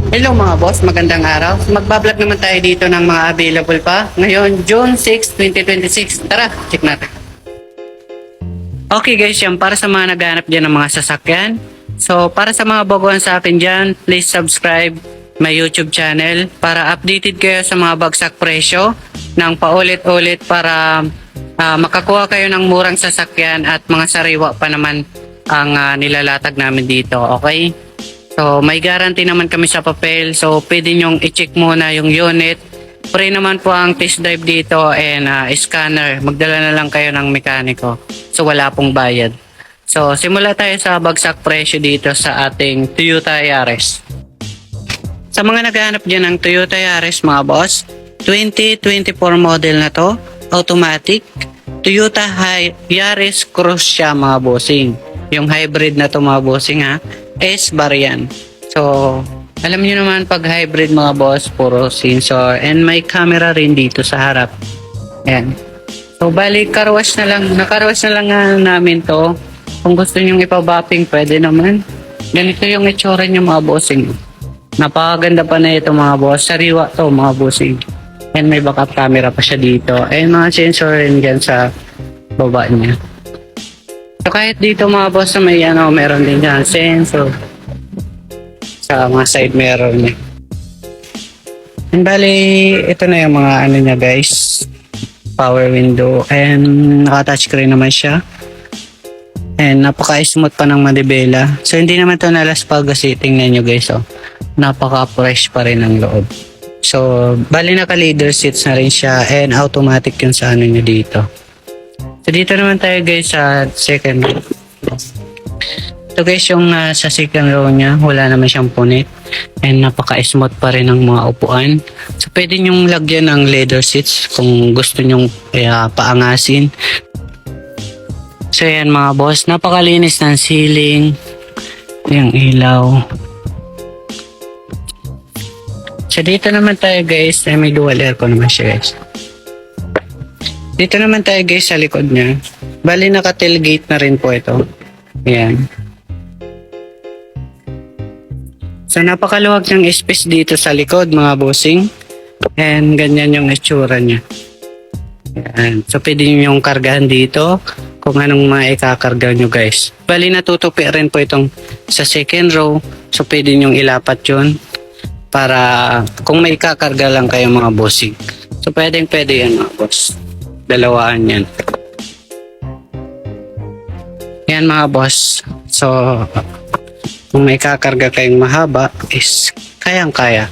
Hello mga boss, magandang araw. Magbablog naman tayo dito ng mga available pa. Ngayon, June 6, 2026. Tara, check natin. Okay guys, yan para sa mga naghahanap dyan ng mga sasakyan. So, para sa mga baguhan sa akin dyan, please subscribe my YouTube channel para updated kayo sa mga bagsak presyo ng paulit-ulit para makakuha kayo ng murang sasakyan at mga sariwa pa naman ang nilalatag namin dito. Okay? So, may guarantee naman kami sa papel. So, pwede nyong i-check muna yung unit. Free naman po ang test drive dito and scanner. Magdala na lang kayo ng mekaniko. So, wala pong bayad. So, simula tayo sa bagsak presyo dito sa ating Toyota Yaris. Sa mga naghahanap dyan ng Toyota Yaris, mga boss, 2024 model na to. Automatic. Toyota Yaris Cross siya, mga bossing. Yung hybrid na to, mga bossing ha. S-variant. So, alam niyo naman pag hybrid mga boss, puro sensor and may camera rin dito sa harap. Ayan. So, bali, carwash na lang. Nakarwash na lang namin to. Kung gusto niyo ipabapping, pwede naman. Ganito yung itsura niyo mga bossing. Napakaganda pa na ito mga boss. Sariwa to mga bossing. And may backup camera pa siya dito. And mga sensor rin dyan sa baba niya. So kahit dito mga boss na may meron din dyan sensor sa mga side mirror niya. And bali, ito na yung mga niya guys. Power window and naka-touchscreen naman siya. And napaka-smooth pa ng manibela. So hindi naman to nalaspag kasi tingnan nyo guys. Oh. Napaka-fresh pa rin ang loob. So bali naka-leather seats na rin siya and automatic yung sa niya dito. So dito naman tayo guys sa second row. Ito guys yung sa second row niya, wala naman siyang punit and napaka-smooth pa rin ang mga upuan. So pwede nyong lagyan ng leather seats kung gusto nyong paangasin. So yan mga boss, napakalinis ng ceiling, yung ilaw. So dito naman tayo guys, may dual aircon naman siya guys. Dito naman tayo guys sa likod niya. Bali naka-tailgate na rin po ito. Ayan. So napakaluwag ng space dito sa likod mga bossing. And ganyan yung itsura niya. Ayan. So pwede nyo yung kargahan dito kung anong mga ikakarga nyo guys. Bali natutupi rin po itong sa second row. So pwede nyo ilapat yun para kung may ikakarga lang kayo mga bossing. So pwede yan mga boss. Dalawaan yan. Yan mga boss. So, kung may kakarga kayong mahaba is kayang-kaya.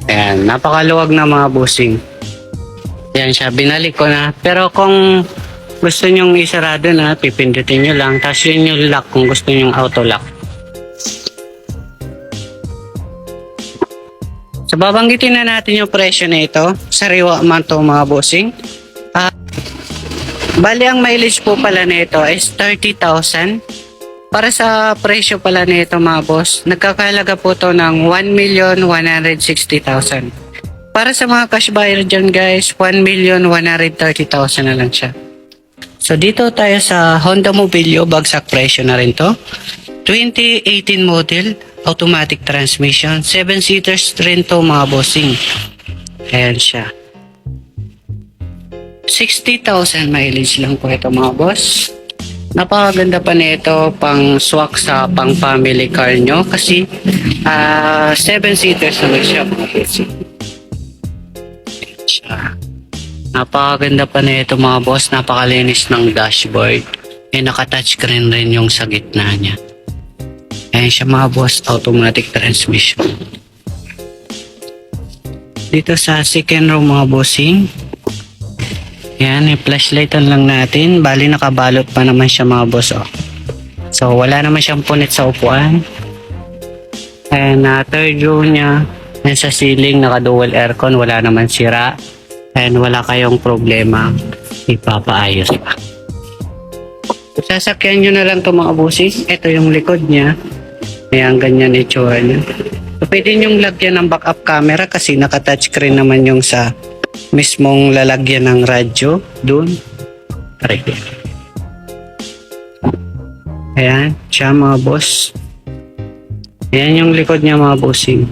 Ayan, napakaluwag na mga bossing. Yan siya, binalik ko na. Pero kung gusto nyong isarado na, pipindutin nyo lang. Tapos yun yung lock kung gusto nyong auto lock. So, babanggitin na natin yung presyo na ito. Sariwa man to mga bossing. Bali ang mileage po pala nito is 30,000. Para sa presyo pala nito mga boss, nagkakahalaga po to ng 1,160,000. Para sa mga cash buyer dyan guys, 1,130,000 na lang siya. So dito tayo sa Honda Mobilio, bagsak presyo na rin to. 2018 model, automatic transmission, 7-seaters rin to mga bossing. Ayan siya. 60,000 mileage lang po ito mga boss. Napakaganda pa nito pang swak sa pang family car nyo kasi 7-seaters naman siya mga boss. Napakaganda pa nito mga boss. Napakalinis ng dashboard. Naka-touchscreen rin yung sa gitna niya. Ayan siya mga boss, automatic transmission. Dito sa second row mga bossing. Yan, i-flashlightan lang natin. Bali nakabalot pa naman siya mga boss. Oh. So wala naman siyang punit sa upuan. And third row niya, yan sa ceiling naka-dual aircon, wala naman sira. And wala kayong problema, ipapaayos pa. Sasakyan nyo na lang ito mga bossing. Ito yung likod niya. Ayan, ganyan itsura niya. So pwede nyong lagyan ng backup camera kasi naka-touchscreen naman yung sa mismong lalagyan ng radyo doon. Ayan, siya mga boss. Ayan yung likod niya mga bossing.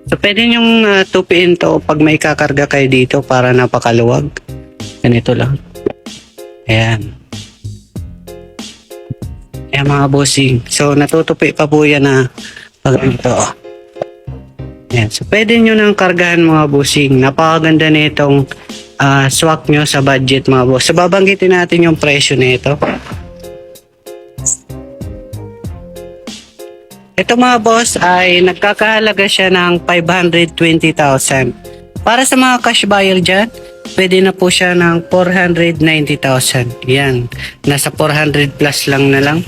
So pwede nyong tupiin to pag may kakarga kayo dito para napakaluwag. Ganito lang. Ayan. Ayan mga bossing. So natutupi pa po yan na pag ganito. Ayan. So pwede nyo nang kargahan mga bossing. Napakaganda nitong swak nyo sa budget mga boss. So babanggitin natin yung presyo nito. Ito mga boss ay nagkakahalaga siya ng 520,000. Para sa mga cash buyer dyan, pwede na po siya ng 490,000. Yan, nasa 400 plus lang na lang.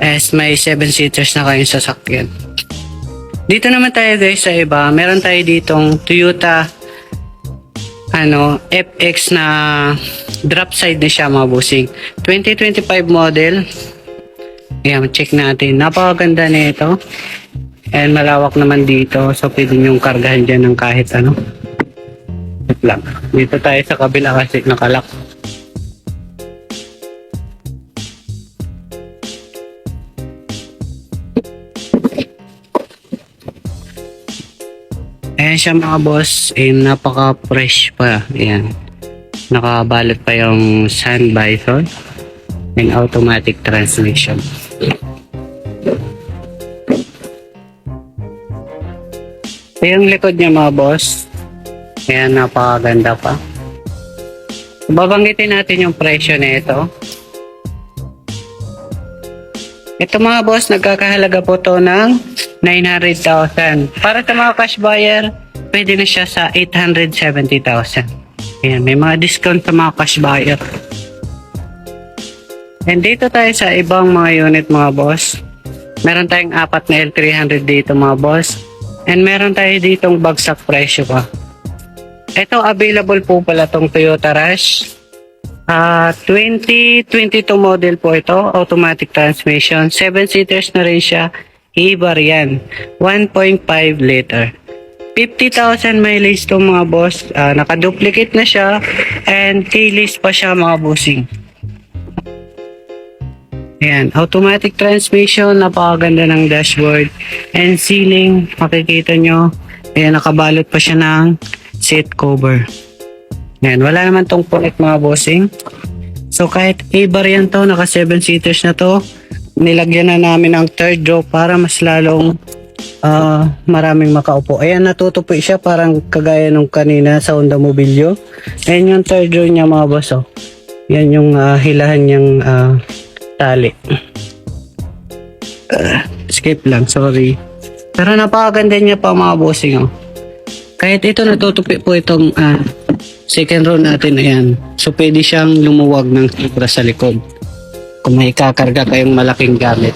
As may 7 seaters na kayong sasakyan. Dito naman tayo guys sa iba. Meron tayo ditong Toyota FX na drop side na siya mga bossing. 2025 model. Ayan, check natin. Napakaganda nito. And malawak naman dito. So, pwede nyong kargahan dyan ng kahit ano. Wait lang. Dito tayo sa kabila kasi nakalak. Ayan siya mga boss. Napaka-fresh pa. Ayan. Nakabalot pa yung Sun Bison. And automatic transmission. So, yung likod niya mga boss, ayan, napakaganda pa. Babanggitin natin yung presyo na ito. Ito mga boss, nagkakahalaga po to ng 900,000. Para sa mga cash buyer, pwede na siya sa 870,000. Ayan, may mga discount sa mga cash buyer. And dito tayo sa ibang mga unit mga boss. Meron tayong 4 na L300 dito mga boss. And meron tayo ditong bagsak presyo pa. Ito available po pala tong Toyota Rush. 2022 model po ito. Automatic transmission. 7 seaters na rin siya. E-bar yan. 1.5 liter. 50,000 mileage to mga boss. Nakaduplicate na siya. And keyless pa siya mga bossing. Ayan, automatic transmission, napakaganda ng dashboard and ceiling, makikita nyo, ayan, nakabalot pa siya ng seat cover. Ayan, wala naman tong punit mga bossing. So kahit A-bar yan to, naka 7 seaters na to, nilagyan na namin ng third row para mas lalong maraming makaupo. Ayan, natutupi siya parang kagaya nung kanina sa Honda Mobilio. Ayan yung third row niya mga boss. Oh. Yan yung hilahan niyang tali. Skip lang, sorry. Pero napakaganda niya pa mga bossing. Oh. Kahit ito natutupi po itong second row natin. Ayan. So pwede siyang lumuwag ng sobra sa likod kung may kakarga kayong malaking gamit.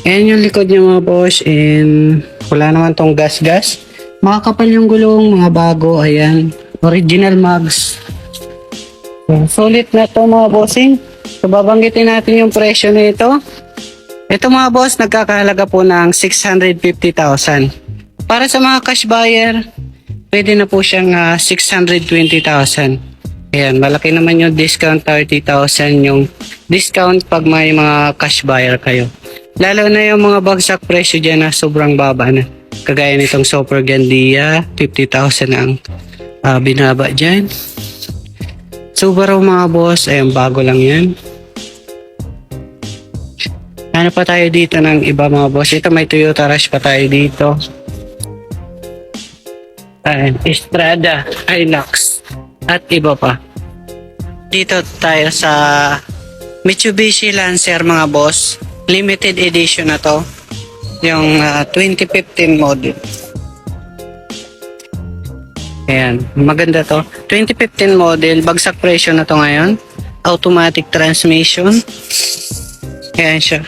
Ayan yung likod niya mga boss. And wala naman tong gas-gas. Makakapal yung gulong, mga bago. Ayan. Original mags. Solid na to mga bossing. So babanggitin natin yung presyo na ito. Ito mga boss, nagkakahalaga po ng 650,000. Para sa mga cash buyer, pwede na po siyang 620,000. Ayan, malaki naman yung discount, 30,000 yung discount pag may mga cash buyer kayo. Lalo na yung mga bagsak presyo dyan na sobrang baba na. Kagaya nitong Super Gandia, 50,000 ang binaba dyan. Subaru mga boss, ayun, bago lang yan. Ano pa tayo dito ng iba mga boss? Ito may Toyota Rush pa tayo dito. Ayun, Estrada, Hilux, at iba pa. Dito tayo sa Mitsubishi Lancer mga boss. Limited edition na to. Yung 2015 model. Ayan, maganda to. 2015 model, bagsak presyo na to ngayon. Automatic transmission. Ayan siya.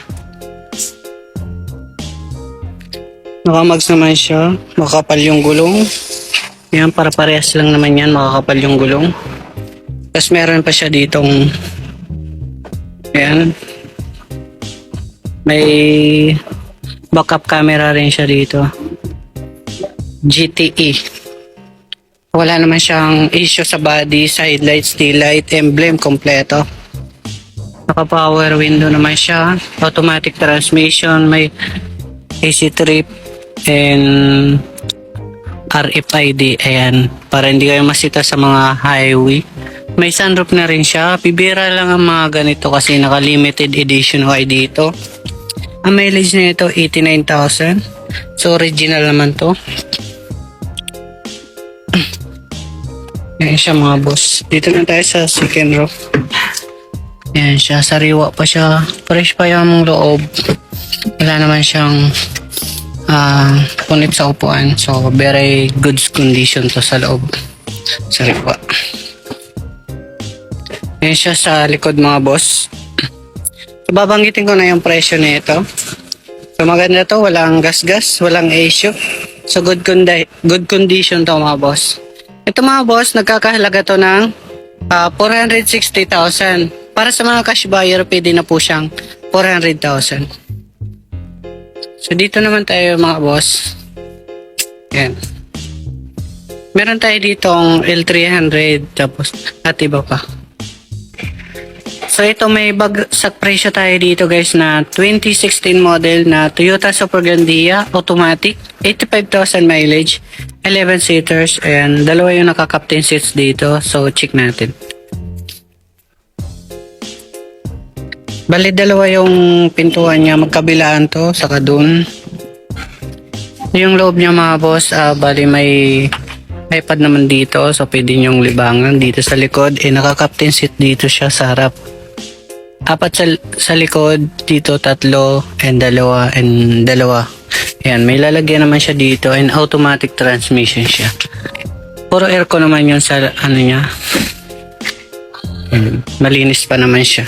Nakamags naman siya. Makakapal yung gulong. Ayan, para parehas lang naman yan. Makakapal yung gulong. Tapos meron pa siya ditong ayan. May backup camera rin siya dito. GTE. Wala naman siyang issue sa body, side light, tail light, emblem, kompleto. Naka-power window naman siya. Automatic transmission, may AC trip. and RFID, ayan, para hindi kayo masita sa mga highway. May sunroof na rin siya. Pibira lang ang mga ganito kasi naka-limited edition ay dito. Ang mileage na ito 89,000. So original naman to. Ayan siya mga boss. Dito na tayo sa second row. Ayan siya, sariwa pa siya. Fresh pa yung loob. Wala naman siyang punit sa upuan. So very good condition to sa loob. Sariwa. Ayan siya sa likod mga boss. So babanggitin ko na yung presyo nito. So maganda to, walang gas-gas, walang issue. So good condition to mga boss. Ito mga boss, nagkakahalaga to ng 460,000. Para sa mga cash buyer, pwede na po siyang 400,000. So dito naman tayo mga boss. Yan. Meron tayo ditong L300 tapos at iba pa. So ito may bagsak presyo tayo dito guys na 2016 model na Toyota Super Grandia automatic, 85,000 mileage, 11 seaters, and dalawa yung naka-captain seats dito. So check natin. Bali dalawa yung pintuan niya, magkabilaan to, saka dun. Yung loob niya mga boss, bali may iPad naman dito, so pwede nyong libangan dito sa likod. Naka-captain seat dito siya sa harap. Apat sa likod, dito tatlo, and dalawa. Ayan, may lalagyan naman siya dito, and automatic transmission siya. Puro aircon naman yun sa ano niya. Malinis pa naman siya.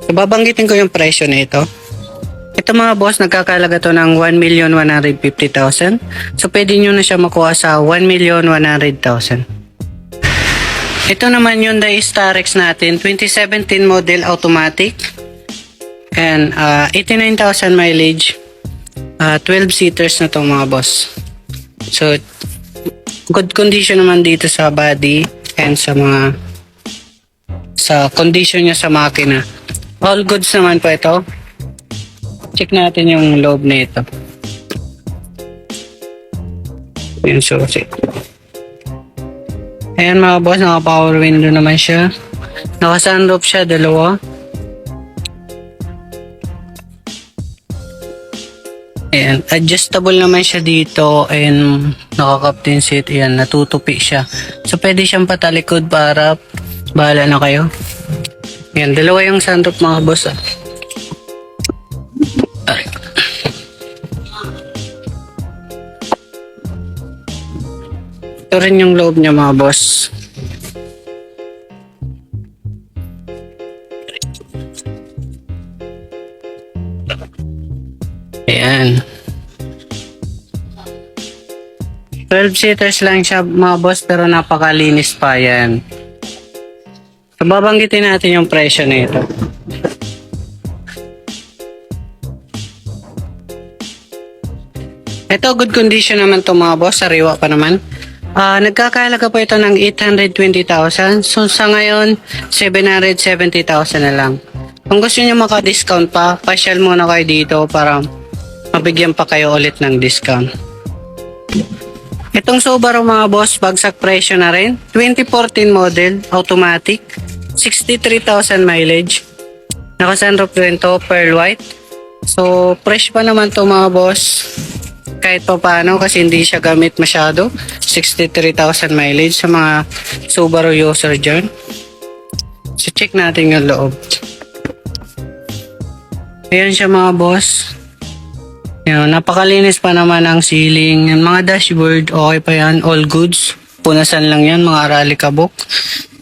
So, babanggitin ko yung presyo na ito. Ito mga boss, nagkakalaga to ng 1,150,000. So pwede nyo na siya makuha sa 1,100,000. Ito naman yung Starex natin, 2017 model automatic, and 89,000 mileage, 12 seaters na to mga boss. So good condition naman dito sa body and sa condition niya sa makina. All goods naman po ito. Check natin yung loob na ito. Yung susi. Ayan mga boss, naka power window naman siya. Naka sunroof siya, dalawa. Ayan, adjustable naman siya dito, and naka captain seat. Ayan, natutupi siya. So pwede siyang patalikod para bahala na kayo. Ayan, dalawa yung sunroof mga boss. Ito rin yung loob niya mga boss. Ayan. 12 seaters lang siya mga boss, pero napakalinis pa yan. So, babanggitin natin yung presyo na ito. Ito good condition naman to mga boss, sariwa pa naman. Nagkakahalaga po ito ng 820,000. So sa ngayon, 770,000 na lang. Kung gusto niyo maka-discount pa, pasyal muna kayo dito para mabigyan pa kayo ulit ng discount. Itong Subaru mga boss, bagsak presyo na rin. 2014 model, automatic, 63,000 mileage. Naka-sunroof rin to, pearl white. So fresh pa naman to mga boss. Kahit pa paano kasi hindi siya gamit masyado. 63,000 mileage sa mga Subaru user dyan. So check natin yung loob. Ayan siya mga boss. Ayan, napakalinis pa naman ang ceiling. Yung mga dashboard, okay pa yan. All goods. Punasan lang yan, mga rally kabok.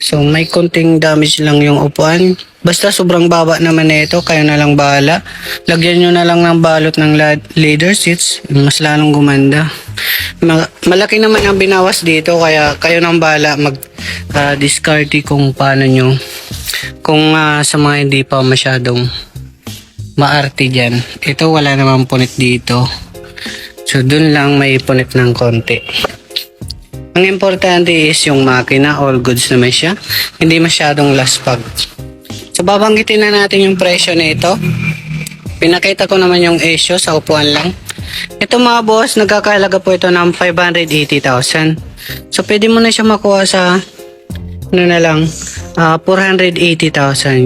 So may konting damage lang yung upuan. Basta sobrang baba naman na ito, kayo na lang bahala. Lagyan nyo na lang ng balot ng leather seats, mas lalong gumanda. Malaki naman ang binawas dito, kaya kayo nang bahala mag-discard kung paano nyo. Kung sa mga hindi pa masyadong maarte dyan. Ito wala namang punit dito. So dun lang may punit ng konti. Ang importante is yung makina, all goods naman siya. Hindi masyadong laspag. So babanggitin na natin yung presyo na ito. pinakita ko naman yung issue sa upuan lang. Ito mga boss, nagkakahalaga po ito ng 580,000. So pwede mo na siya makuha sa ano na lang, 480,000.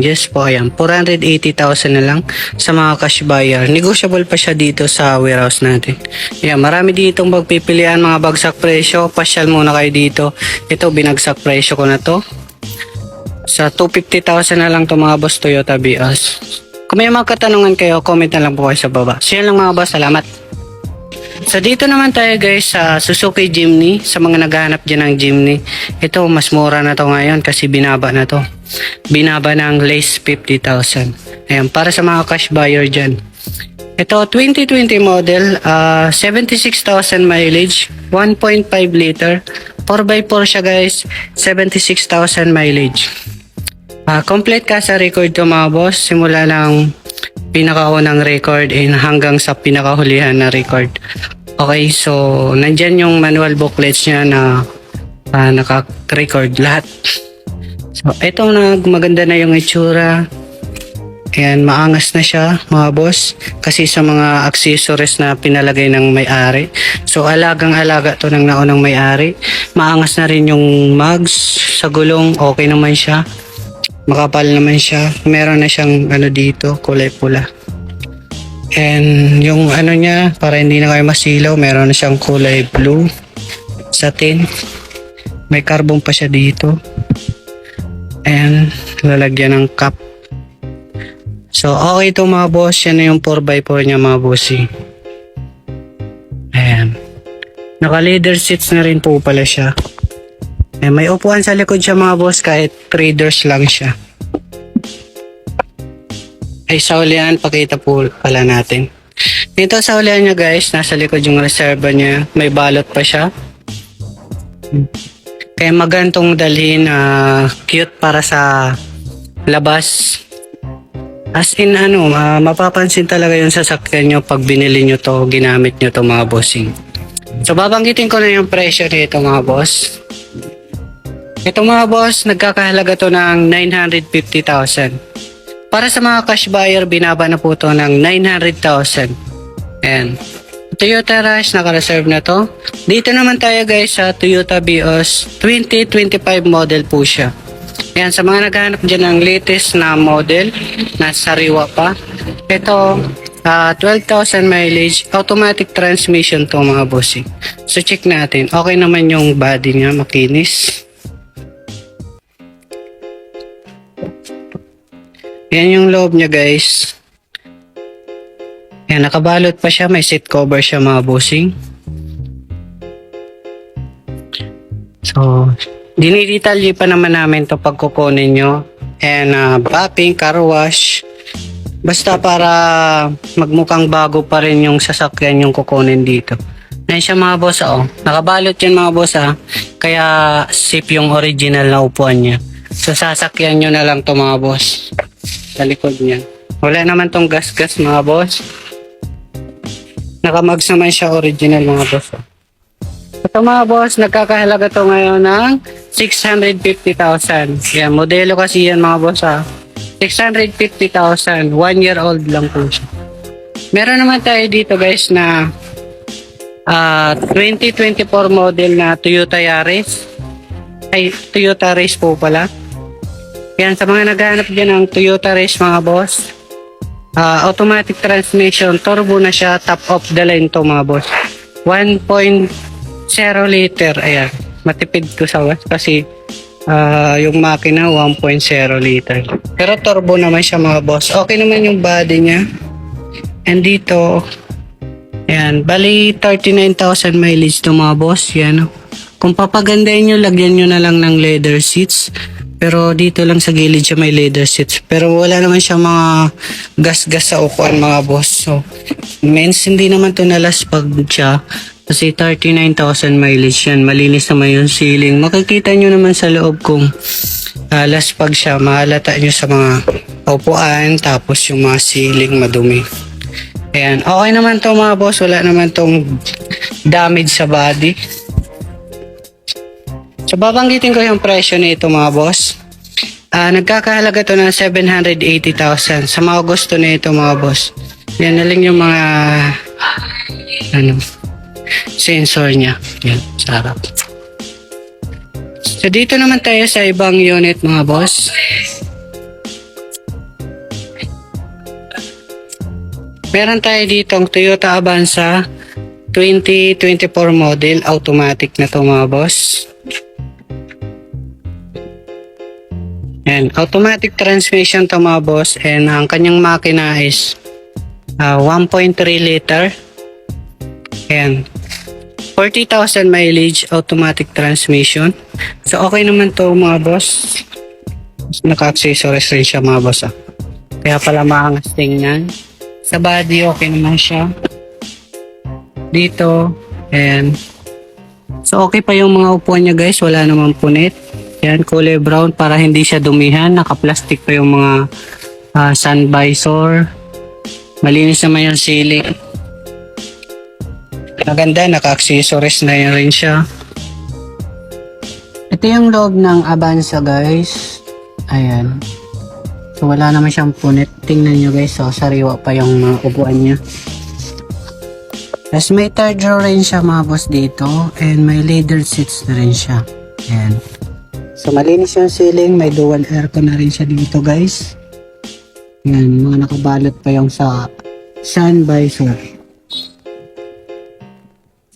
Yes po, ayan. 480,000 na lang sa mga cash buyer. Negotiable pa siya dito sa warehouse natin. Ayan, marami ditong pagpipilian, mga bagsak presyo. Pasyal muna kayo dito. Ito, binagsak presyo ko na to. Sa 250,000 na lang to mga boss, Toyota Vios. Kung may mga katanungan kayo, comment na lang po kayo sa baba. So yan lang mga boss, salamat. So dito naman tayo guys sa Suzuki Jimny, sa mga naghahanap dyan ng Jimny. Ito mas mura na to ngayon kasi binaba na to. Binaba ng least 50,000. Ayan, para sa mga cash buyer dyan. Ito 2020 model, 76,000 mileage, 1.5 liter, 4x4 siya guys, 76,000 mileage. Complete ka sa record to mga boss, simula ng pinakaunang record hanggang sa pinakahulihan na record. Okay, so nandyan yung manual booklets niya na naka-record lahat. So ito maganda na yung itsura. Ayan, maangas na siya mga boss kasi sa mga accessories na pinalagay ng may-ari. So alagang-alaga to ng naunang may-ari. Maangas na rin yung mags sa gulong, okay naman siya. Makapal naman siya. Meron na siyang dito, kulay pula. And yung niya, para hindi na kayo masilaw, meron na siyang kulay blue. Satin. May carbon pa siya dito. And lalagyan ng cap. So okay ito mga boss. Yan na yung 4x4 niya mga bossy. Ayan. Naka leather seats na rin po pala siya. May upuan sa likod siya mga boss kahit traders lang siya. Ay sa ulian, pakita po pala natin. Dito sa ulian niya guys, nasa likod yung reserva niya. May balot pa siya. Kaya magantong dalhin, cute para sa labas. As in mapapansin talaga yung sasakyan nyo pag binili nyo to, ginamit nyo to mga bossing. So babanggitin ko na yung presyo nito mga boss. Ito mga boss, nagkakahalaga to ng 950,000. Para sa mga cash buyer, binaba na po to ng 900,000. Ayan. Toyota Rush, naka-reserve na to. Dito naman tayo guys sa Toyota Vios 2025 model po siya. Ayan, sa mga naghahanap dyan ng latest na model, na sariwa pa. Ito, 12,000 mileage, automatic transmission to mga bossing. So check natin. Okay naman yung body niya, makinis. Yan yung loob niya guys. Yan, nakabalot pa siya. May seat cover siya mga bossing. So, dinidetalye pa naman namin to pag kukunin nyo. And wrapping, car wash. Basta para magmukhang bago pa rin yung sasakyan yung kukunin dito. Yan siya mga boss Nakabalot yan mga boss Kaya safe yung original na upuan niya. So sasakyan nyo na lang to mga boss. Sa likod niya. Wala naman tong gas-gas mga boss. Nakamags naman siya original mga boss. Ito mga boss, nagkakahalaga to ngayon ng 650,000. Yan, modelo kasi yan mga boss 650,000. 1 year old lang po siya. Meron naman tayo dito guys na 2024 model na Toyota Yaris. Ay, Toyota Race po pala. Yan, sa mga naghahanap dyan ng Toyota Race mga boss, automatic transmission, turbo na siya, top of the line to mga boss. 1.0 liter, ayan, matipid ko sa was kasi yung makina 1.0 liter. Pero turbo naman siya mga boss. Okay naman yung body niya. And dito, ayan, bali 39,000 mileage to mga boss. Yan. Kung papagandahin nyo, lagyan nyo na lang ng leather seats. Pero dito lang sa gilid siya may leather seats. Pero wala naman siya mga gas-gas sa upuan mga boss. So, means hindi naman to nalaspag siya. Kasi 39,000 mileage yan. Malinis naman yung ceiling. Makikita nyo naman sa loob kung laspag siya. Mahalata nyo sa mga upuan. Tapos yung mga ceiling madumi. Ayan. Okay naman to mga boss. Wala naman tong damage sa body. So babanggitin ko yung presyo nito mga boss. Nagkakahalaga to ng 780,000 sa mga gusto nito mga boss. Yan na lang yung mga sensor niya. Yan, sa harap. So dito naman tayo sa ibang unit mga boss. Meron tayo dito ang Toyota Avanza 2024 model. Automatic na to mga boss. Yan, automatic transmission to mga boss. And ang kanyang makina is 1.3 liter. Ayan. 40,000 mileage, automatic transmission. So, okay naman to mga boss. Naka-accessories rin siya mga boss. Kaya pala maangas tingnan. Sa body, okay naman siya. Dito, ayan. So, okay pa yung mga upuan niya guys. Wala namang punit. Ayan, kulay brown para hindi siya dumihan. Naka-plastic pa yung mga sun visor. Malinis naman yung ceiling. Maganda, naka-accessories na yun rin siya. Ito yung loob ng Avanza guys. Ayan. So wala naman siyang punit. Tingnan nyo guys, so sariwa pa yung mga upuan niya. Tapos may third row rin siya mga boss dito. And may leather seats na rin siya. Ayan. So malinis yung ceiling. May dual aircon na rin siya dito guys. Ayan, mga nakabalot pa yung sa sun visor.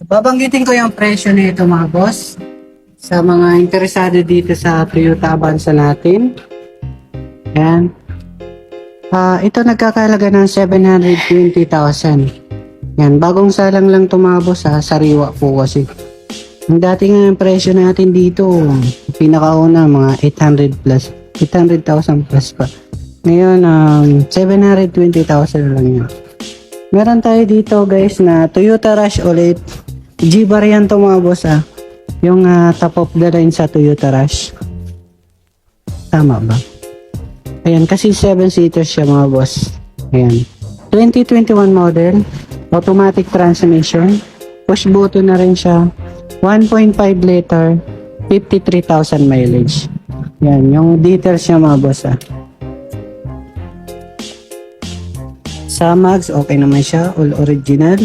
Babanggitin ko yung presyo nito mga boss sa mga interesado dito sa Toyota Avanza natin. Ayan. Ito nagkakalaga ng 720,000. Yan, bagong salang lang ito mga boss sariwa po kasi. Ang dati nga yung presyo natin dito, pinakauna mga 800 plus, 800,000 plus pa. Ngayon, 720,000 lang yun. Meron tayo dito guys na Toyota Rush ulit. G variant to mga boss yung top of the line sa Toyota Rush. Tama ba? Ayan, kasi 7-seater siya mga boss. Ayan. 2021 model. Automatic transmission. Push button na rin siya. 1.5 liter. 53,000 mileage. Ayan, yung details niya mga boss Sa mags, okay naman siya. All original.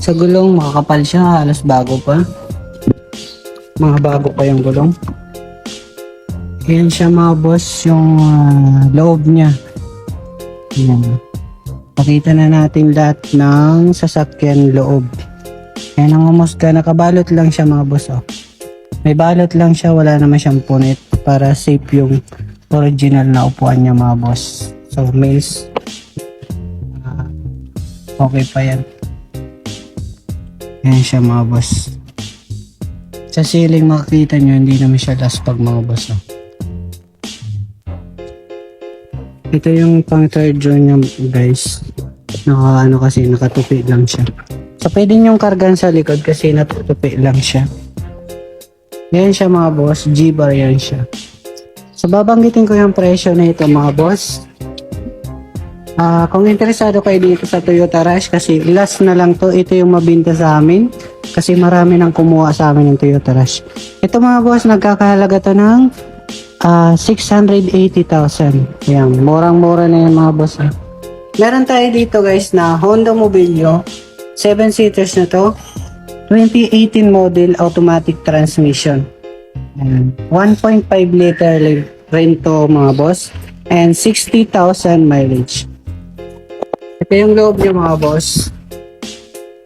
Sa gulong, makakapal siya. Halos bago pa. Mga bago pa yung gulong. Ayan siya mga boss, yung loob niya. Ayan. Pakita na natin lahat ng sasakyan loob. Ayan ang umusga. Nakabalot lang siya mga boss. May balot lang siya. Wala naman siyang punit. Para safe yung original na upuan niya mga boss. So, males. Okay pa yan. Ayan siya mga boss. Sa ceiling makikita nyo, hindi naman siya laspag mga boss. Ito yung pang third row niya guys. Kasi nakatupi lang siya. So pwede nyong kargan sa likod kasi natutupi lang siya. Ayan siya mga boss. G-bar yan siya. So babanggitin ko yung presyo na ito mga boss. Kung interesado kayo dito sa Toyota Rush kasi last na lang to, ito yung mabinta sa amin kasi marami nang kumuha sa amin ng Toyota Rush. Ito mga boss, nagkakahalaga to ng 680,000. Ayan, murang-mura na yan mga boss. Meron tayo dito guys na Honda Mobilio 7-seaters na to, 2018 model, automatic transmission. Ayan, 1.5 liter rin to mga boss and 60,000 mileage. Ito yung loob niya mga boss.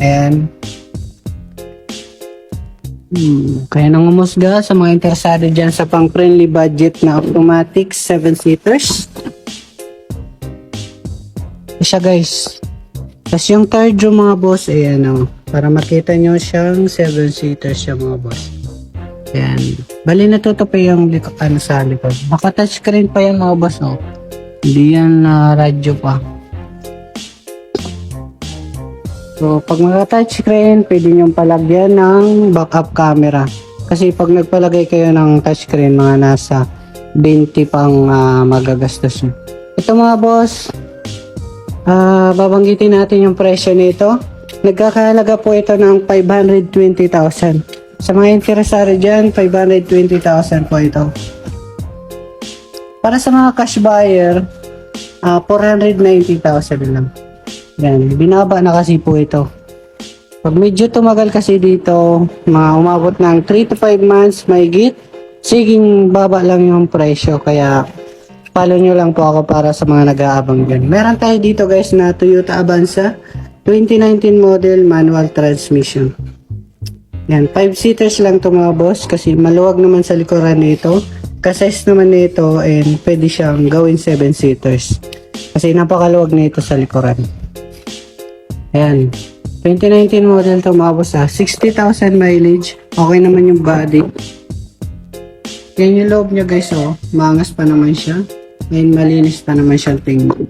Ayan. Kaya nang umusga sa mga interesado dyan sa pang friendly budget na automatic 7-seaters. Ito siya guys. Tapos yung third row mga boss, ayan para makita nyo siyang 7-seaters siya mga boss. Ayan. Bali natutupi yung sa likod. Naka-touchscreen pa yan mga boss. Hindi yan radyo pa. So, pag mga-touchscreen, pwede nyo palagyan ng backup camera. Kasi pag nagpalagay kayo ng touchscreen, mga nasa 20 pang magagastos nyo. Ito mga boss, babanggitin natin yung presyo nito. Nagkakahalaga po ito ng 520,000. Sa mga interesado dyan, 520,000 po ito. Para sa mga cash buyer, 490,000 lang. Yan, binaba na kasi po ito. Pag medyo tumagal kasi dito, umabot ng 3 to 5 months, mahigit, siging baba lang yung presyo. Kaya, follow nyo lang po ako para sa mga nag-aabang dyan. Meron tayo dito guys na Toyota Avanza 2019 model manual transmission. Yan, 5-seaters lang to mga boss kasi maluwag naman sa likuran nito. Kasize naman nito and pwede siyang gawin 7-seaters. Kasi napakaluwag nito sa likuran. Ayan. 2019 model to mga boss 60,000 mileage. Okay naman yung body. Yan yung loob niya guys Maangas pa naman siya. And malinis pa naman siyang tingnan.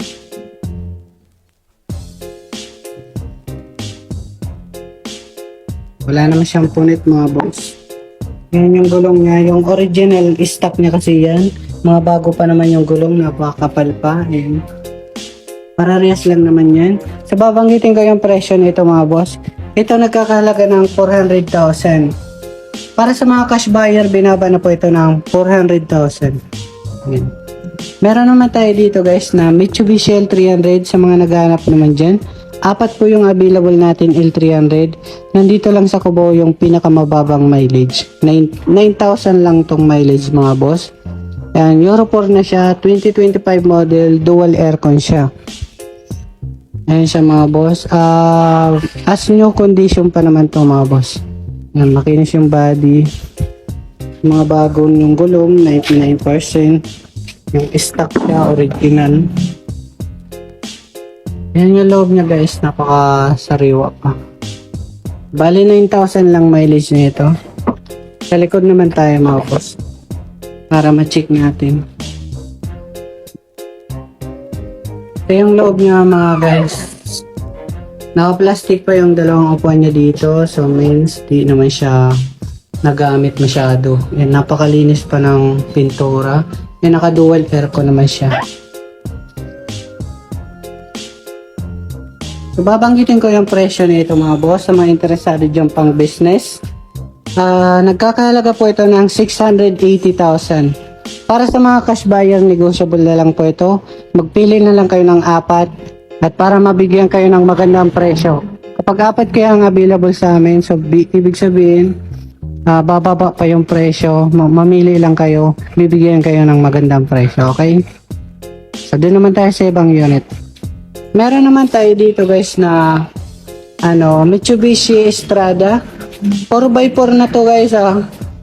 Wala naman siyang punit mga boss. Yan yung gulong niya. Yung original stock niya kasi yan. Mga bago pa naman yung gulong. Napakapal pa. And parehas lang naman yan. So babanggitin ko yung presyo nito mga boss. Ito nagkakahalaga ng 400,000. Para sa mga cash buyer, binaba na po ito ng 400,000. Yan. Meron naman tayo dito guys na Mitsubishi L300 sa mga naghahanap naman dyan. 4 po yung available natin L300. Nandito lang sa Cubao yung pinakamababang mileage. 9,000 lang tong mileage mga boss. Yan, Euro 4 na siya. 2025 model, dual aircon siya. Ayan siya mga boss. As new condition pa naman to mga boss. Yan, makinis yung body. Mga bagong yung gulong, 99%. Yung stock siya, original. Yan yung loob niya guys, napaka-sariwa pa. Bali 9,000 lang mileage nito. Sa likod naman tayo mga boss. Para ma-check natin. Ito yung loob niya mga guys. Naka-plastic pa yung dalawang upuan niya dito. So means di naman siya nagamit masyado. Yan, napakalinis pa ng pintura. Yan, naka-dual aircon naman siya. So babanggitin ko yung presyo nito mga boss sa mga interesado dyan pang business. Nagkakahalaga po ito ng 680,000. Para sa mga cash buyer, negotiable na lang po ito. Magpili na lang kayo ng 4 at para mabigyan kayo ng magandang presyo. Kapag 4 kayo ang available sa amin, so ibig sabihin, bababa pa yung presyo. Mamili lang kayo, bibigyan kayo ng magandang presyo, okay? So doon naman tayo sa ibang unit. Meron naman tayo dito guys na Mitsubishi Strada. 4x4 na to guys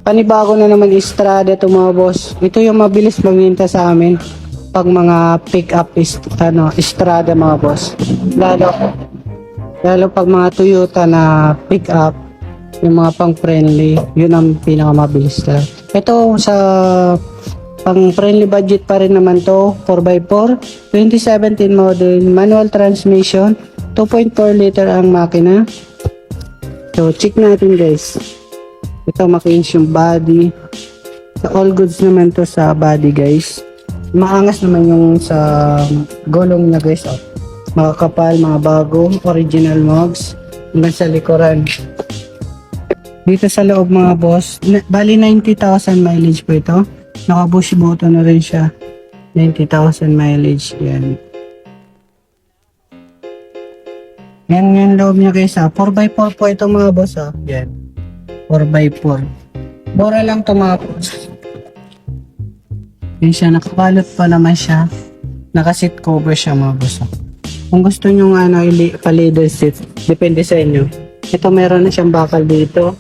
Panibago na naman Strada to mga boss. Ito yung mabilis magbenta sa amin pag mga pick up Strada mga boss. Lalo pag mga Toyota na pick up, yung mga pang friendly, yun ang pinakamabilis talaga. Ito sa pang friendly budget pa rin naman to, 4x4, 2017 model, manual transmission, 2.4 liter ang makina. So check natin guys. Ito makinis yung body. So all goods naman to sa body guys. Maangas naman yung sa gulong niya guys. Makakapal, mga bago, original mugs. Hanggang sa likuran. Dito sa loob mga boss, bali 90,000 mileage po ito. Naka-push button na rin siya. 90,000 mileage. Yan. Yan yung loob niya guys 4x4 po ito mga boss Yan. 4x4. Mura lang ito mga boss. Yan siya. Nakabalot pa naman siya. Naka-seat cover siya mga boss Kung gusto nyo pa-leather seat, depende sa inyo. Ito meron na siyang bakal dito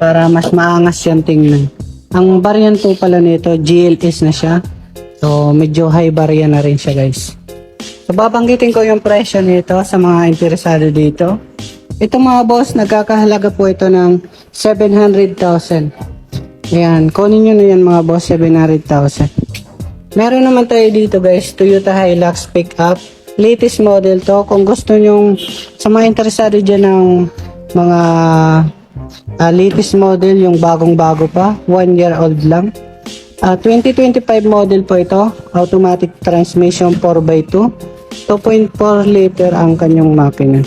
para mas maangas siyang tingnan. Ang variant po pala nito, GLS na siya. So, medyo high variant na rin siya guys. So, babanggitin ko yung presyo nito sa mga interesado dito. Ito mga boss, nagkakahalaga po ito ng 700,000. Ayan, kunin nyo na yan mga boss, 700,000. Meron naman tayo dito guys, Toyota Hilux pickup. Latest model to. Kung gusto nyo, sa mga interesado dyan ng mga latest model, yung bagong-bago pa, 1 year old lang. 2025 model po ito, automatic transmission 4x2, 2.4 liter ang kanyang makina.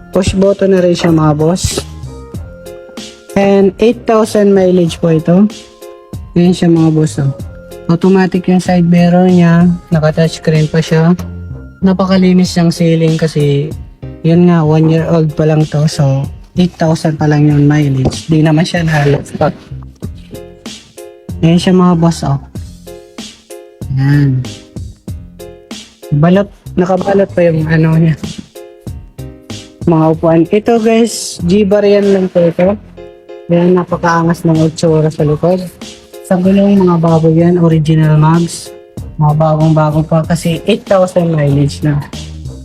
Push button na rin siya mga boss. And 8,000 mileage po ito. Yan siya mga boss Automatic yung side mirror niya, naka touchscreen pa siya. napakalinis ng ceiling kasi yun nga 1 year old pa lang to, so 8,000 pa lang yung mileage, di naman siya halos stock. Ayan siya mga boss, oh. Ayan, balot, nakabalot pa yung ano niya, mga upuan. Ito guys, G-bar yan lang po ito. Ayan, napakaangas ng otsura sa likod. Sa gulong, mga bago yan, original mags. Mga bagong-bago pa kasi 8,000 mileage na.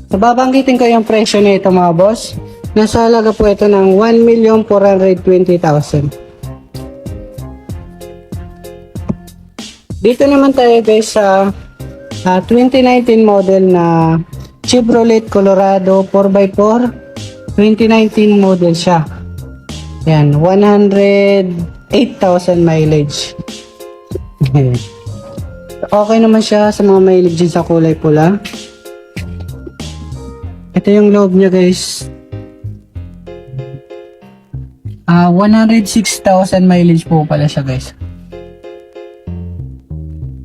So, babanggitin ko yung presyo nito mga boss. Nasa halaga po ito ng 1,420,000. Dito naman tayo guys sa 2019 model na Chevrolet Colorado 4x4. 2019 model siya. Yan, 108,000 mileage. Okay naman siya sa mga mileage din sa kulay pula. Ito yung loob niya guys. 106,000 mileage po pala siya guys.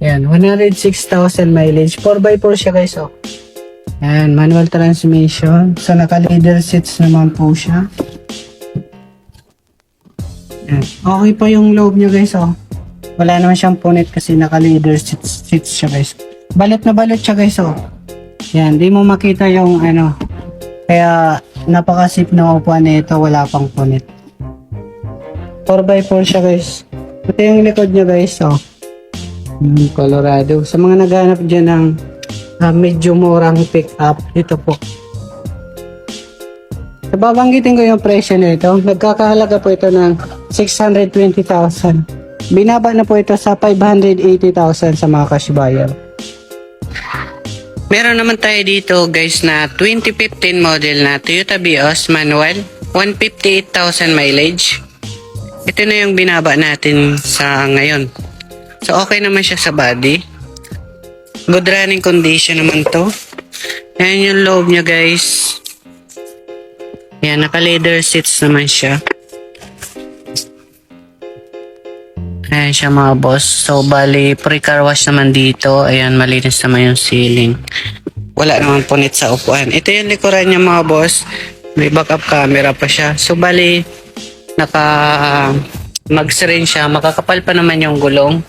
Yan, 106,000 mileage. 4x4 siya guys, oh. Yan, manual transmission. So, naka-leather seats naman po siya. Yan. Okay pa yung loob niya guys, oh. Wala naman siyang punit kasi naka-leather seats siya guys. Balot na balot siya guys, oh. Yan, di mo makita yung ano. Kaya, napaka-safe na upuan na ito, wala pang punit. 4x4 siya guys. Ito yung likod niya guys, oh. Colorado. Sa mga naghanap dyan ng medyo murang pick-up, ito po. So, babanggitin ko yung presyo na ito. Nagkakahalaga po ito ng 620,000. Binaba na po ito sa 580,000 sa mga cash buyer. Meron naman tayo dito guys na 2015 model na Toyota Vios manual, 158,000 mileage. Ito na yung binaba natin sa ngayon. So okay naman siya sa body. Good running condition naman to. Ayan yung loob niya guys. Ayan, naka leather seats naman siya. Ayan siya mga boss. So bali pre-car wash naman dito. Ayan, malinis naman yung ceiling. Wala naman punit sa upuan. Ito yung likuran niya mga boss. May backup camera pa siya. So bali naka mags rin siya. Makakapal pa naman yung gulong.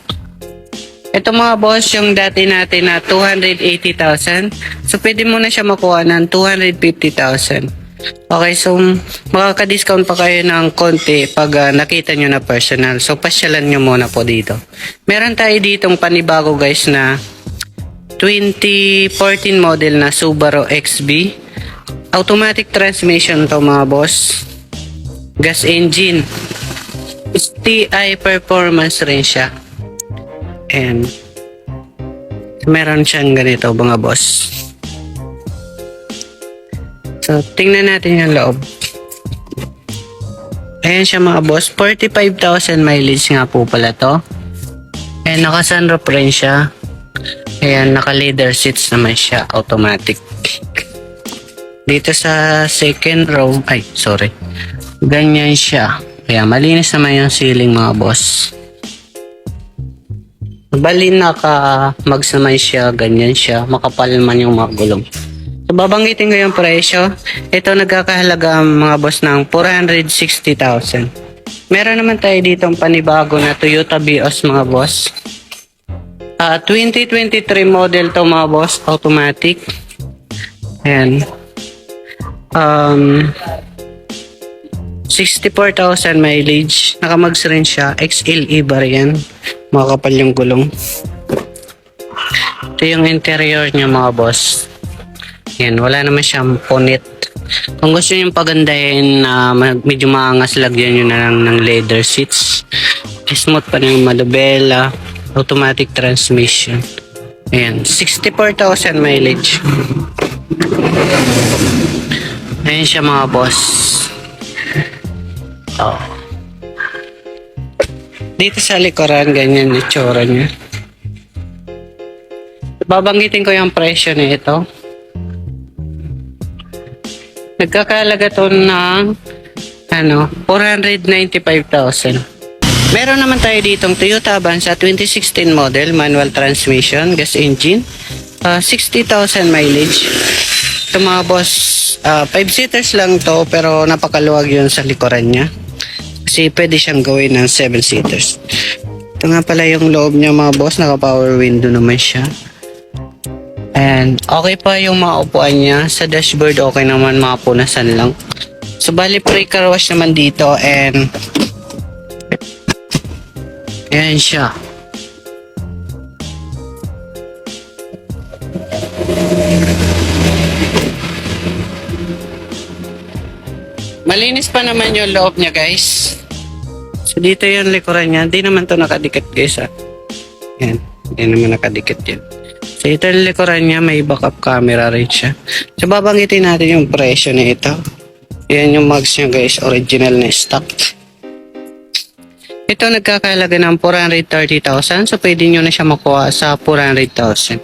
Ito mga boss, yung dati natin na 280,000. So, pwede mo na siya makuha ng 250,000. Okay, so, makaka-discount pa kayo ng konti pag nakita nyo na personal. So, pasyalan nyo muna po dito. Meron tayo ditong panibago guys na 2014 model na Subaru XB. Automatic transmission to mga boss. Gas engine. STI performance rin siya. And meron siyang ganito mga boss. So tingnan natin yung loob. Ayan siya mga boss, 45,000 mileage nga po pala to. And naka sunroof rin siya. Ayan, naka leather seats naman siya, automatic. Dito sa second row, ay sorry, ganyan siya. Kaya malinis naman yung ceiling mga boss. Bali naka-mags naman siya, ganyan siya, makapal man yung mga gulong. So babanggitin ko yung presyo. Ito nagkakahalaga mga boss ng 460,000. Meron naman tayo ditong panibago na Toyota Vios mga boss. 2023 model to mga boss, automatic. Ayan. 64,000 mileage. Nakamags rin siya. XLE variant. Makakapal yung gulong. Ito yung interior niya mga boss. Yan, wala naman siyang punit. Kung gusto nyo pagandahin na medyo maangas, lagyan nyo na lang ng leather seats. Smooth pa rin yung malubela. Automatic transmission. Ayan, 64,000 mileage. Ayan siya mga boss. Oh. Dito sa likuran, ganyan yung itsura niya. Babanggitin ko yung presyo na ito. Nagkakalaga to ng 495,000. Meron naman tayo ditong Toyota Avanza 2016 model, manual transmission, gas engine. 60,000 mileage. Ito mga boss, 5-seaters lang to pero napakaluwag yun sa likuran niya. Kasi pwede siyang gawin ng 7-seaters. Ito nga pala yung loob niya mga boss, naka-power window naman siya. And okay pa yung mga upuan niya. Sa dashboard okay naman, mga punasan lang. So bali pre-car wash naman dito and ayan siya. Malinis pa naman yung loob niya guys. So dito yung likuran niya. Hindi naman to nakadikit guys ha. Yan. Hindi naman nakadikit yan. So ito yung likuran niya. May backup camera rin siya. So babanggitin natin yung presyo na ito. Yan yung mags niya guys. Original na stock. Ito nagkakalaga ng 430,000. So pwede nyo na siya makuha sa 400,000.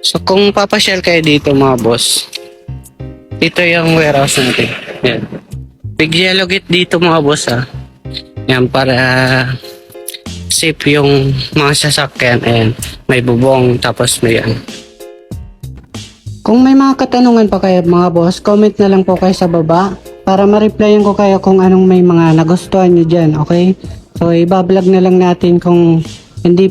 So kung papasyal kayo dito mga boss. Ito yung warehouse natin. Yan. Big yellow gate dito mga boss ha. Yan para safe yung mga sasakyan and may bubong tapos may yan. Kung may mga katanungan pa kayo mga boss, comment na lang po kayo sa baba para ma-replyan ko kayo kung anong may mga nagustuhan nyo dyan, okay? So ibablog na lang natin kung hindi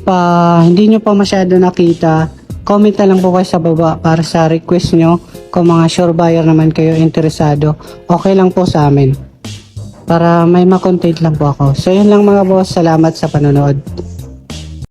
nyo pa masyado nakita. Comment na lang po kayo sa baba para sa request nyo. Kung mga sure buyer naman kayo interesado, okay lang po sa amin. Para may makontent lang po ako. So yun lang mga boss, salamat sa panonood.